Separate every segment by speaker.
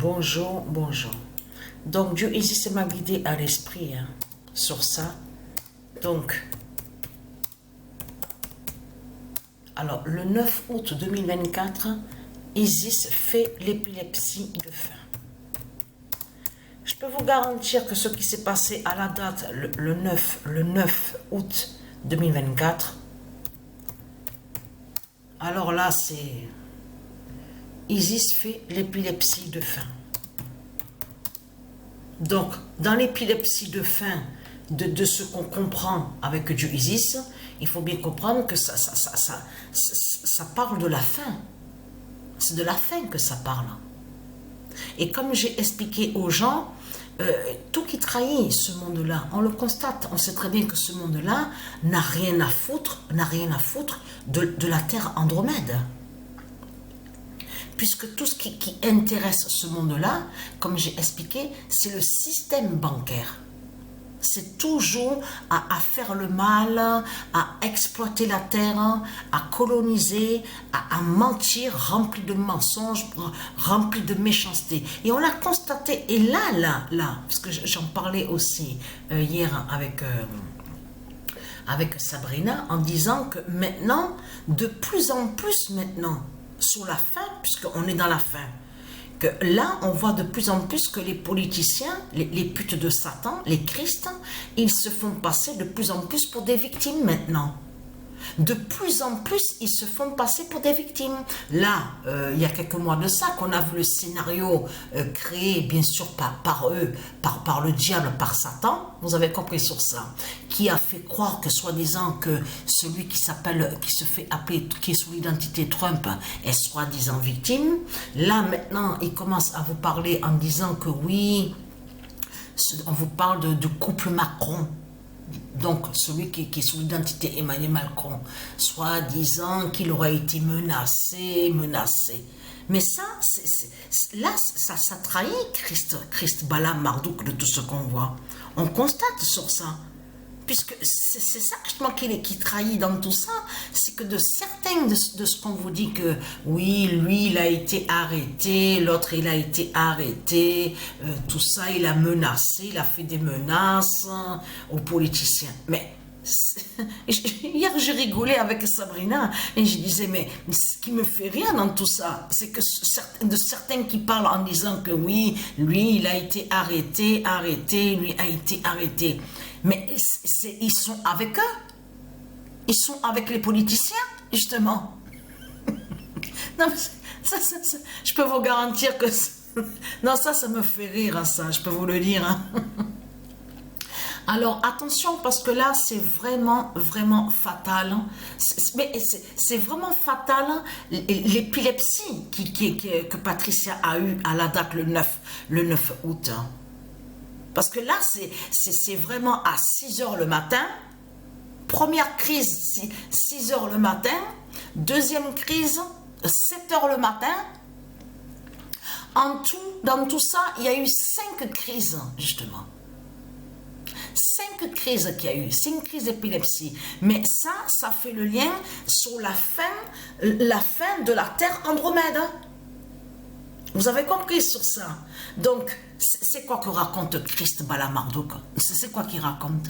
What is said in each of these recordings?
Speaker 1: Bonjour, bonjour. Donc, Dieu Isis m'a guidé à l'esprit sur ça. Donc, alors, le 9 août 2024, Isis fait l'épilepsie de faim. Je peux vous garantir que ce qui s'est passé à la date, le 9 août 2024, alors là, c'est... Isis fait l'épilepsie de faim. Donc, dans l'épilepsie de faim, de ce qu'on comprend avec Dieu Isis, il faut bien comprendre que ça parle de la faim. C'est de la faim que ça parle. Et comme j'ai expliqué aux gens, tout qui trahit ce monde-là, on le constate, on sait très bien que ce monde-là n'a rien à foutre de la Terre Andromède. Puisque tout ce qui intéresse ce monde-là, comme j'ai expliqué, c'est le système bancaire. C'est toujours à faire le mal, à exploiter la terre, à coloniser, à mentir, rempli de mensonges, rempli de méchanceté. Et on l'a constaté, et là, parce que j'en parlais aussi hier avec Sabrina, en disant que maintenant, de plus en plus maintenant, sur la fin, puisqu'on est dans la fin, que là, on voit de plus en plus que les politiciens, les putes de Satan, les Christ, ils se font passer de plus en plus pour des victimes maintenant. De plus en plus, ils se font passer pour des victimes. Là, il y a quelques mois de ça, qu'on a vu le scénario créé, bien sûr, par eux, par le diable, par Satan, vous avez compris sur ça, qui a fait croire que, soi-disant, que celui qui se fait appeler, qui est sous l'identité Trump, est soi-disant victime. Là, maintenant, il commence à vous parler en disant que oui, on vous parle de couple Macron. Donc, celui qui est sous l'identité Emmanuel Macron, soi-disant qu'il aurait été menacé. Mais ça, ça trahit Christ Balaam Marduk de tout ce qu'on voit. On constate sur ça. Puisque c'est ça justement qui trahit dans tout ça, c'est que de certains de ce qu'on vous dit que oui, lui il a été arrêté, l'autre il a été arrêté, tout ça il a menacé, il a fait des menaces aux politiciens. Mais hier j'ai rigolé avec Sabrina et je disais mais ce qui me fait rire dans tout ça, c'est que certains qui parlent en disant que oui, lui il a été arrêté, lui a été arrêté. Mais ils sont avec eux. Ils sont avec les politiciens, justement. Non, ça, je peux vous garantir que... Non, ça me fait rire, ça, je peux vous le dire. Hein. Alors, attention, parce que là, c'est vraiment, vraiment fatal. C'est vraiment fatal, l'épilepsie que Patricia a eue à la date le 9 août. Parce que là, c'est vraiment à 6 h le matin. Première crise, 6 h le matin. Deuxième crise, 7 h le matin. En tout, dans tout ça, il y a eu 5 crises, justement. 5 crises qu'il y a eu, 5 crises d'épilepsie. Mais ça fait le lien sur la fin de la Terre Andromède. Vous avez compris sur ça. Donc, c'est quoi que raconte Christ Balaam Marduk? C'est quoi qu'il raconte?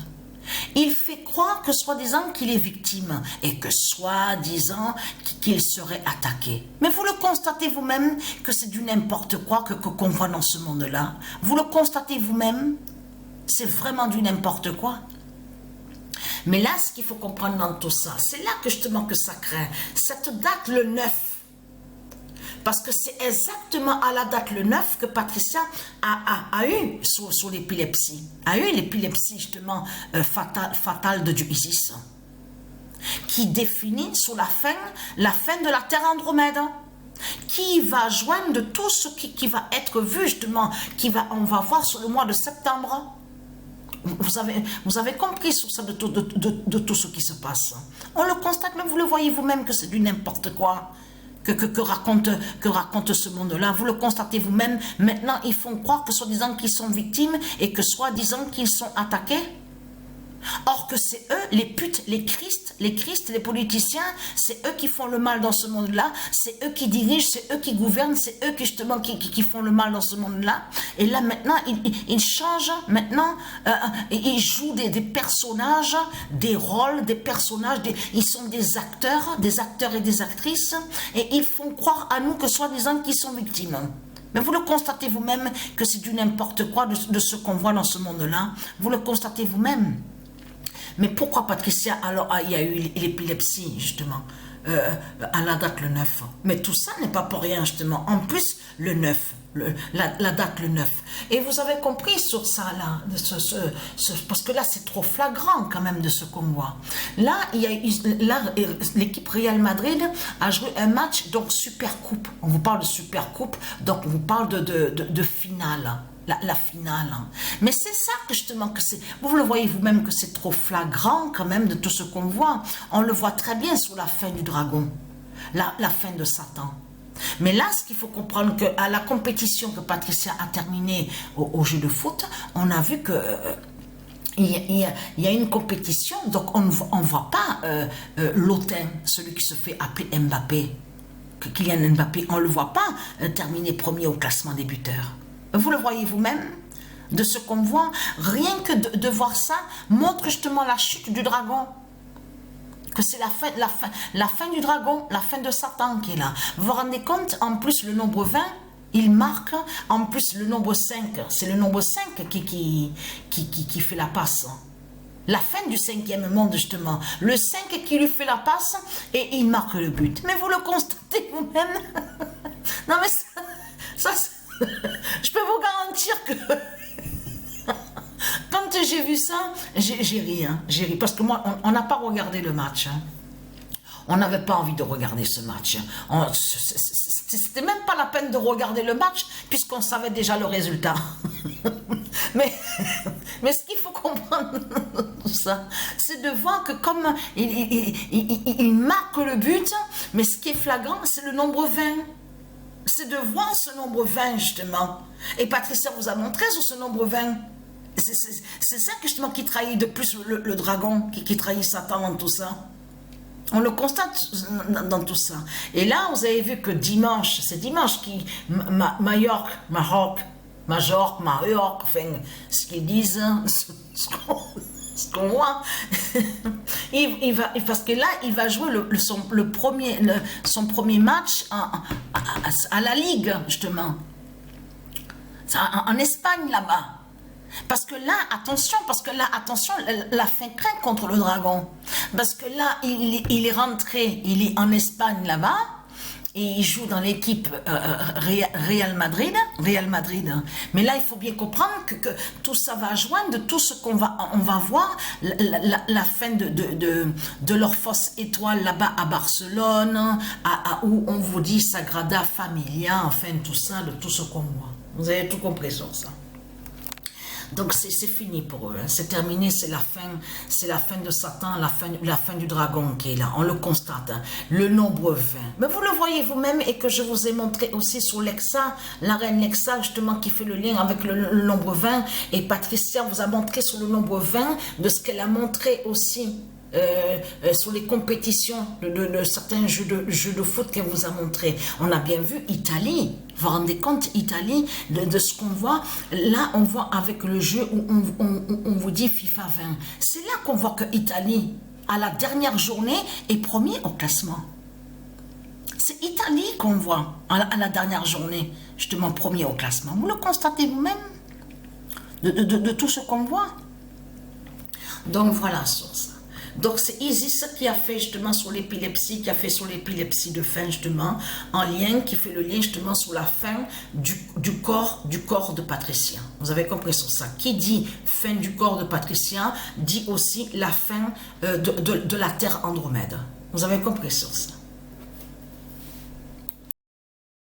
Speaker 1: Il fait croire que soi-disant qu'il est victime et que soi-disant qu'il serait attaqué. Mais vous le constatez vous-même que c'est du n'importe quoi qu'on voit dans ce monde-là. Vous le constatez vous-même. C'est vraiment du n'importe quoi. Mais là, ce qu'il faut comprendre dans tout ça, c'est là que justement que ça craint. Cette date, le 9. Parce que c'est exactement à la date le 9 que Patricia a eu sur l'épilepsie. A eu l'épilepsie justement fatale de Dieu Isis. Qui définit sur la fin de la Terre Andromède. Qui va joindre de tout ce qui va être vu justement, on va voir sur le mois de septembre. Vous avez compris sur ça de tout ce qui se passe. On le constate, mais vous le voyez vous-même que c'est du n'importe quoi. Que raconte ce monde-là. Vous le constatez vous-même. Maintenant, ils font croire que soi-disant qu'ils sont victimes et que soi-disant qu'ils sont attaqués. Or que c'est eux, les putes, les Christ, les politiciens, c'est eux qui font le mal dans ce monde-là, c'est eux qui dirigent, c'est eux qui gouvernent, c'est eux qui justement qui font le mal dans ce monde-là. Et là maintenant, ils changent, maintenant, ils jouent des personnages, des rôles, des personnages, ils sont des acteurs et des actrices, et ils font croire à nous que soi-disant qu'ils sont victimes. Mais vous le constatez vous-même que c'est du n'importe quoi de ce qu'on voit dans ce monde-là. Vous le constatez vous-même. Mais pourquoi, Patricia, alors il y a eu l'épilepsie, justement, à la date le 9? Mais tout ça n'est pas pour rien, justement. En plus, le 9, la date le 9. Et vous avez compris sur ça, là, parce que là, c'est trop flagrant, quand même, de ce qu'on voit. Là, l'équipe Real Madrid a joué un match, donc, Super Coupe. On vous parle de Super Coupe, donc, on vous parle de finale. La finale. Mais c'est ça que justement, que c'est. Vous le voyez vous-même que c'est trop flagrant quand même de tout ce qu'on voit. On le voit très bien sur la fin du dragon, la fin de Satan. Mais là, ce qu'il faut comprendre, qu'à la compétition que Patricia a terminée au jeu de foot, on a vu que il y a une compétition, donc on ne voit pas l'autain, celui qui se fait appeler Mbappé, Kylian Mbappé, on ne le voit pas terminer premier au classement des buteurs. Vous le voyez vous-même, de ce qu'on voit, rien que de voir ça, montre justement la chute du dragon. Que c'est la fin du dragon, la fin de Satan qui est là. Vous vous rendez compte, en plus le nombre 20, il marque, en plus le nombre 5, c'est le nombre 5 qui fait la passe. La fin du 5e monde justement, le 5 qui lui fait la passe et il marque le but. Mais vous le constatez vous-même. Non mais ça je peux vous garantir que quand j'ai vu ça, j'ai ri, j'ai ri, parce que moi, on n'a pas regardé le match. On n'avait pas envie de regarder ce match. C'était même pas la peine de regarder le match, puisqu'on savait déjà le résultat. mais ce qu'il faut comprendre tout ça, c'est de voir que comme il marque le but, mais ce qui est flagrant, c'est le nombre 20. C'est de voir ce nombre 20 justement. Et Patricia vous a montré sur ce nombre 20. C'est ça justement qui trahit de plus le dragon, qui trahit Satan dans tout ça. On le constate dans tout ça. Et là, vous avez vu que dimanche, c'est dimanche qui Majorque, enfin, ce qu'ils disent, ce qu'on voit, parce que là, il va jouer son premier match à la Ligue, justement. En Espagne, là-bas. Parce que là, attention, la fin craint contre le dragon. Parce que là, il est rentré, il est en Espagne, là-bas. Et il joue dans l'équipe Real Madrid. Mais là, il faut bien comprendre que tout ça va joindre de tout ce qu'on va voir, la fin de leur fausse étoile là-bas à Barcelone, où on vous dit Sagrada Familia, enfin tout ça, de tout ce qu'on voit. Vous avez tout compris sur ça. Donc c'est fini pour eux, c'est terminé, c'est la fin de Satan, la fin du dragon qui est là, on le constate, le nombre 20. Mais vous le voyez vous-même et que je vous ai montré aussi sur Lexa, la reine Lexa justement qui fait le lien avec le nombre 20, et Patricia vous a montré sur le nombre 20 de ce qu'elle a montré aussi sur les compétitions de certains jeux de foot qu'elle vous a montré. On a bien vu Italie. Vous vous rendez compte, Italie, de ce qu'on voit. Là, on voit avec le jeu où on vous dit FIFA 20. C'est là qu'on voit que Italie, à la dernière journée, est premier au classement. C'est Italie qu'on voit à la dernière journée, justement premier au classement. Vous le constatez vous-même de tout ce qu'on voit. Donc voilà sur ça. Donc c'est Isis qui a fait justement sur l'épilepsie, de fin justement, en lien, qui fait le lien justement sur la fin du corps de Patricia. Vous avez compris sur ça. Qui dit fin du corps de Patricia, dit aussi la fin de la Terre Andromède. Vous avez compris sur ça.